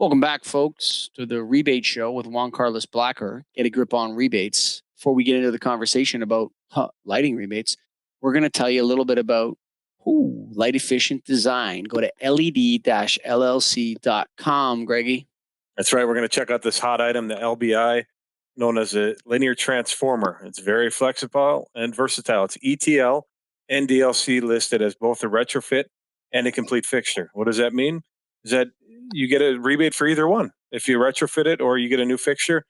Welcome back, folks, to the Rebate Show with Juan Carlos Blacker. Get a grip on rebates. Before we get into the conversation about lighting rebates, we're going to tell you a little bit about light efficient design. Go to led-llc.com, Greggy. That's right. We're going to check out this hot item, the LBI, known as a linear transformer. It's very flexible and versatile. It's ETL and DLC listed as both a retrofit and a complete fixture. What does that mean? Is that you get a rebate for either one. If you retrofit it or you get a new fixture,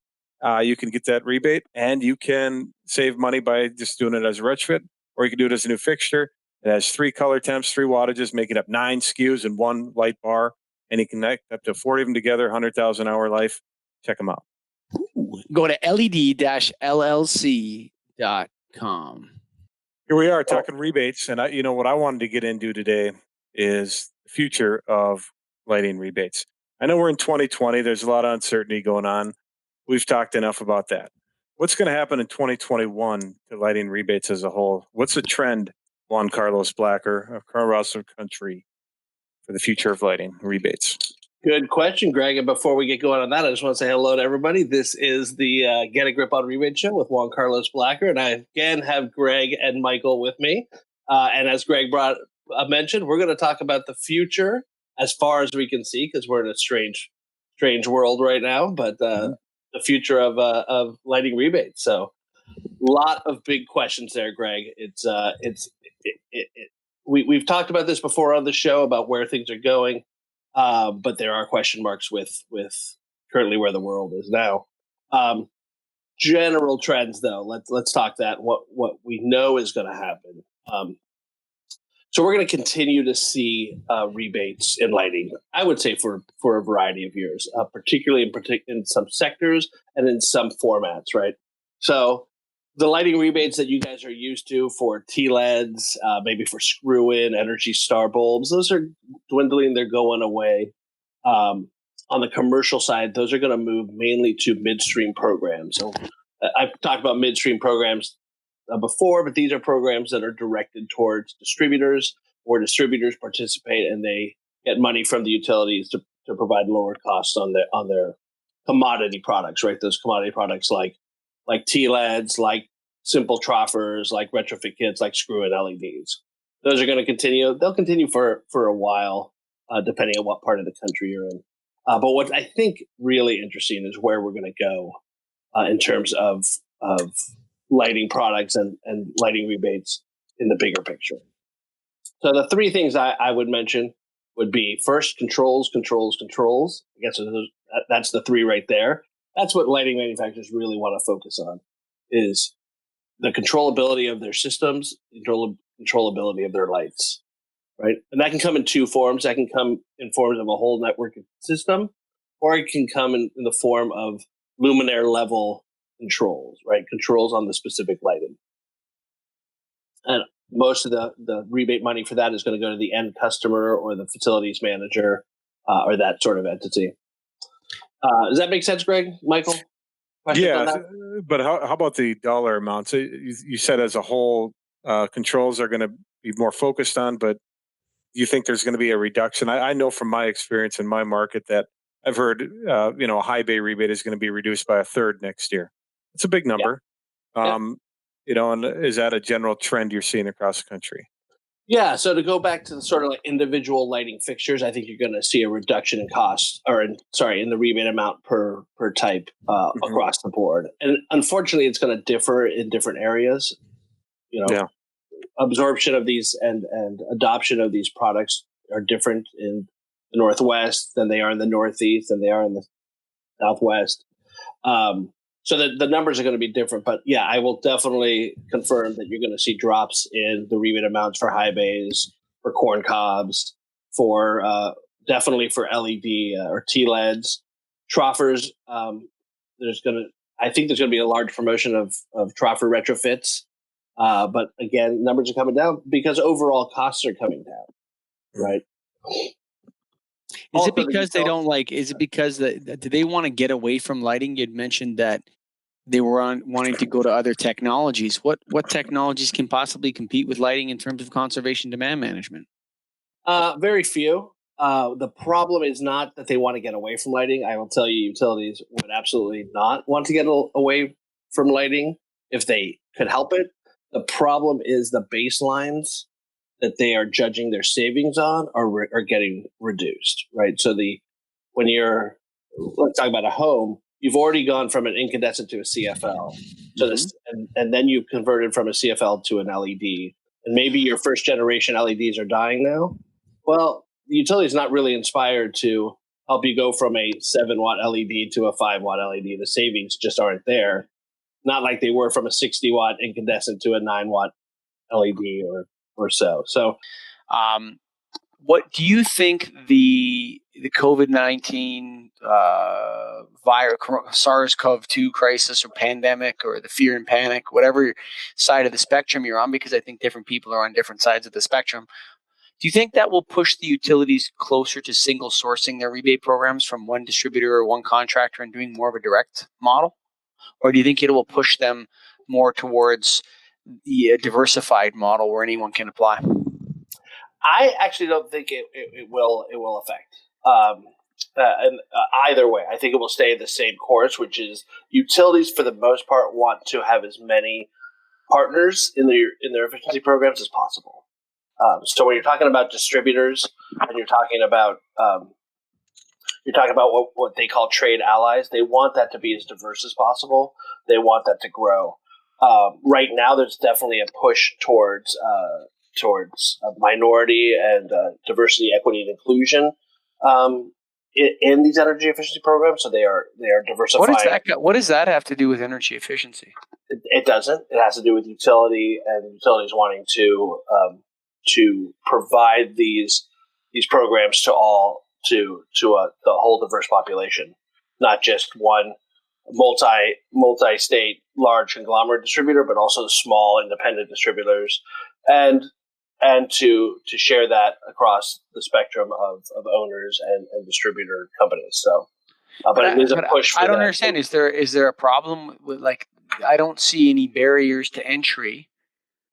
you can get that rebate, and you can save money by just doing it as a retrofit, or you can do it as a new fixture. It has 3 color temps, 3 wattages, making up 9 SKUs in one light bar, and you can connect up to 4 of them together, 100,000 hour life. Check them out. Go to led-llc.com. Here we are talking rebates, and what I wanted to get into today is the future of lighting rebates. I know we're in 2020. There's a lot of uncertainty going on. We've talked enough about that. What's going to happen in 2021 to lighting rebates as a whole? What's the trend, Juan Carlos Blacker, across the country for the future of lighting rebates? Good question, Greg. And before we get going on that, I just want to say hello to everybody. This is the Get a Grip on Rebate Show with Juan Carlos Blacker. And I again have Greg and Michael with me. And as Greg mentioned, we're going to talk about the future as far as we can see, because we're in a strange world right now. But the future of lighting rebates. So a lot of big questions there, Greg. We've talked about this before on the show about where things are going. But there are question marks with currently where the world is now. General trends, though, let's talk that. What we know is going to happen. So we're going to continue to see rebates in lighting. I would say for a variety of years, particularly in some sectors and in some formats, right? So the lighting rebates that you guys are used to for TLEDs, maybe for screw-in Energy Star bulbs, those are dwindling. They're going away. On the commercial side, those are going to move mainly to midstream programs. So I've talked about midstream programs before, but these are programs that are directed towards distributors, or distributors participate and they get money from the utilities to provide lower costs on their commodity products, right? Those commodity products like TLEDs, like simple troffers, like retrofit kits, like screw-in LEDs. Those are going to continue. They'll continue for a while, depending on what part of the country you're in. But what I think really interesting is where we're going to go in terms of lighting products and lighting rebates in the bigger picture. So the 3 things I would mention would be first, controls. I guess that's the 3 right there. That's what lighting manufacturers really want to focus on, is the controllability of their systems, controllability of their lights, right? And that can come in 2 forms. That can come in forms of a whole network system, or it can come in the form of luminaire level controls, right? Controls on the specific lighting. And most of the rebate money for that is going to go to the end customer or the facilities manager or that sort of entity. Does that make sense, Greg? Michael? Yeah, but how about the dollar amounts? You said as a whole, controls are going to be more focused on, but do you think there's going to be a reduction? I know from my experience in my market that I've heard, a high bay rebate is going to be reduced by 1/3 next year. It's a big number. Yeah. And is that a general trend you're seeing across the country? Yeah. So to go back to the sort of like individual lighting fixtures, I think you're going to see a reduction in cost, in the rebate amount per type across the board. And unfortunately, it's going to differ in different areas. Absorption of these and adoption of these products are different in the Northwest than they are in the Northeast, than they are in the Southwest. So the numbers are going to be different, but yeah, I will definitely confirm that you're going to see drops in the rebate amounts for high bays, for corn cobs, for definitely for LED or TLEDs, troffers. I think there's going to be a large promotion of troffer retrofits, but again, numbers are coming down because overall costs are coming down, right? Is it because they don't like? Is it because do they want to get away from lighting? You'd mentioned that they were wanting to go to other technologies. What technologies can possibly compete with lighting in terms of conservation demand management? Very few. The problem is not that they want to get away from lighting. I will tell you, utilities would absolutely not want to get away from lighting if they could help it. The problem is the baselines that they are judging their savings on are getting reduced, right? So let's talk about a home, you've already gone from an incandescent to a CFL. So and then you've converted from a CFL to an LED. And maybe your first generation LEDs are dying now. Well, the utility is not really inspired to help you go from a 7-watt LED to a 5-watt LED. The savings just aren't there. Not like they were from a 60-watt incandescent to a 9-watt LED or so. So, what do you think the COVID-19 virus, SARS-CoV-2 crisis or pandemic or the fear and panic, whatever side of the spectrum you're on, because I think different people are on different sides of the spectrum. Do you think that will push the utilities closer to single sourcing their rebate programs from one distributor or one contractor and doing more of a direct model? Or do you think it will push them more towards the diversified model where anyone can apply? I actually don't think it will affect. Either way, I think it will stay the same course, which is utilities for the most part want to have as many partners in their efficiency programs as possible. So when you're talking about distributors and you're talking about what they call trade allies, they want that to be as diverse as possible. They want that to grow. Right now, there's definitely a push towards minority and diversity, equity, and inclusion in these energy efficiency programs. So they are diversifying. What does that have to do with energy efficiency? It doesn't. It has to do with utility and utilities wanting to provide these programs to the whole diverse population, not just one multi-state large conglomerate distributor, but also small independent distributors, and to share that across the spectrum of owners and distributor companies. So, but it is a push. I don't understand. Is there a problem with, like, I don't see any barriers to entry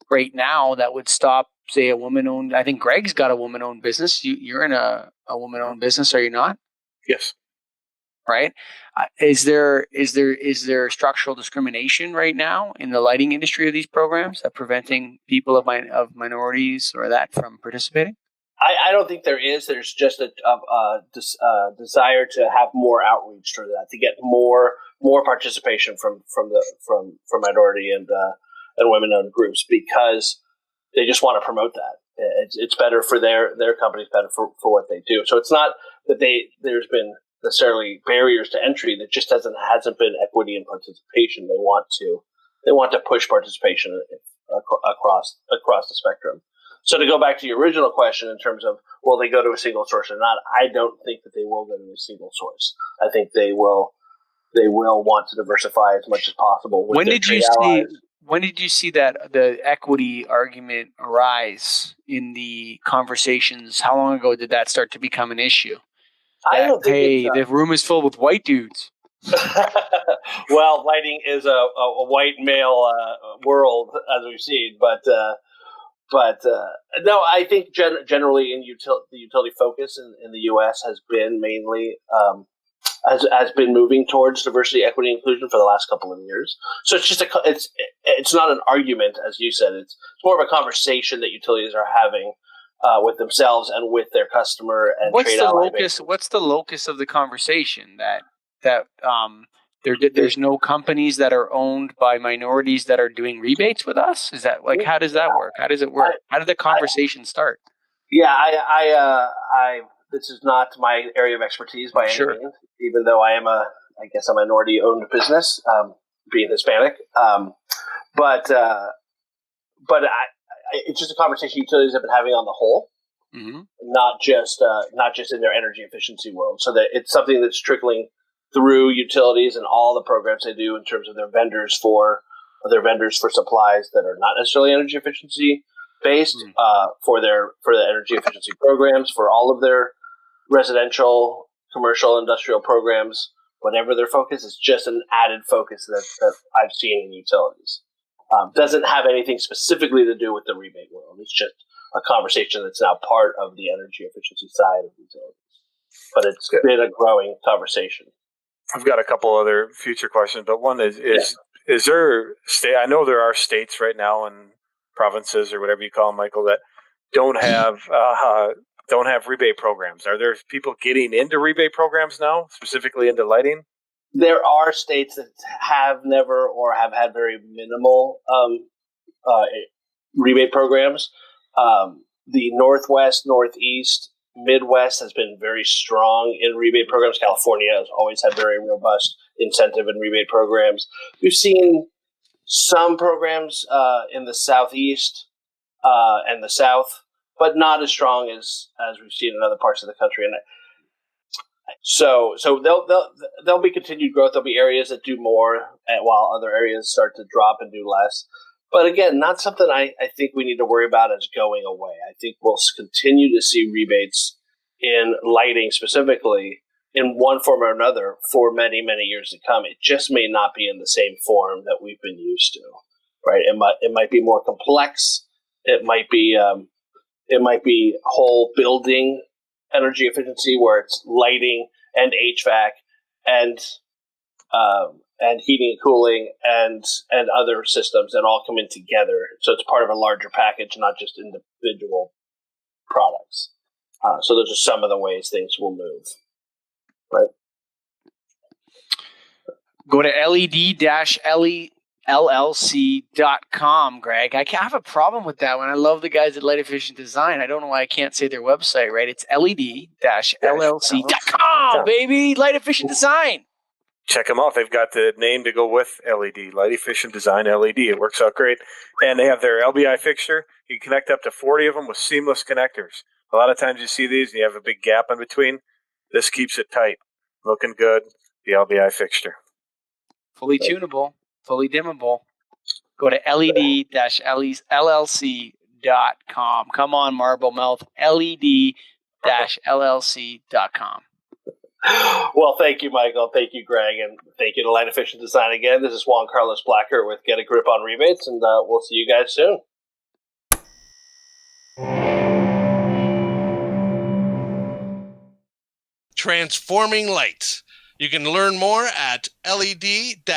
right now that would stop, say, a woman-owned. I think Greg's got a woman-owned business. You're in a woman-owned business, are you not? Yes. Right. Is there structural discrimination right now in the lighting industry of these programs that preventing people of minorities or that from participating? I don't think there is. There's just a desire to have more outreach for that, to get more participation from minority and women-owned groups, because they just want to promote that. It's better for their companies, better for what they do. So it's not that there's been necessarily barriers to entry. That just hasn't been equity and participation. They want to push participation across the spectrum. So to go back to your original question in terms of will they go to a single source or not, I don't think that they will go to a single source. I think they will want to diversify as much as possible. When did you see that the equity argument arise in the conversations? How long ago did that start to become an issue? I don't think the room is filled with white dudes. Well, lighting is a white male world, as we've seen, but no, I think generally in the utility focus in the U.S. has been mainly has been moving towards diversity, equity, inclusion for the last couple of years. So it's just it's not an argument, as you said. It's more of a conversation that utilities are having with themselves and with their customer and trade ally base. What's the locus of the conversation? That there's no companies that are owned by minorities that are doing rebates with us? Is that like, how does that work? How does it work? How did the conversation start? Yeah, I this is not my area of expertise by any means, even though I am a minority owned business, being Hispanic. But it's just a conversation utilities have been having on the whole, not just in their energy efficiency world. So that it's something that's trickling through utilities and all the programs they do in terms of their vendors for supplies that are not necessarily energy efficiency based, for the energy efficiency programs, for all of their residential, commercial, industrial programs. Whatever their focus is, just an added focus that I've seen in utilities. Doesn't have anything specifically to do with the rebate world. It's just a conversation that's now part of the energy efficiency side of utilities. But it's been a growing conversation. I've got a couple other future questions, but one is there state? I know there are states right now and provinces or whatever you call them, Michael, that don't have rebate programs. Are there people getting into rebate programs now, specifically into lighting? There are states that have never or have had very minimal rebate programs. The Northwest, Northeast, Midwest has been very strong in rebate programs. California has always had very robust incentive and rebate programs. We've seen some programs in the Southeast and the South, but not as strong as we've seen in other parts of the country. And so there'll be continued growth. There'll be areas that do more, while other areas start to drop and do less. But again, not something I think we need to worry about as going away. I think we'll continue to see rebates in lighting specifically in one form or another for many, many years to come. It just may not be in the same form that we've been used to, right? It might be more complex. It might be whole building energy efficiency where it's lighting and HVAC and heating and cooling and other systems that all come in together. So it's part of a larger package, not just individual products. So those are some of the ways things will move. Right. Go to led-llc.com, Greg. I have a problem with that one. I love the guys at Light Efficient Design. I don't know why I can't say their website, right? It's led-llc.com, baby. Light Efficient Design. Check them out. They've got the name to go with LED, Light Efficient Design LED. It works out great. And they have their LBI fixture. You can connect up to 40 of them with seamless connectors. A lot of times you see these and you have a big gap in between. This keeps it tight. Looking good. The LBI fixture. Fully tunable, fully dimmable. Go to led-llc.com. Come on, Marble Mouth. led-llc.com. Well, thank you, Michael. Thank you, Greg. And thank you to Light Efficient Design again. This is Juan Carlos Blacker with Get a Grip on Rebates, and we'll see you guys soon. Transforming light. You can learn more at led-llc.com.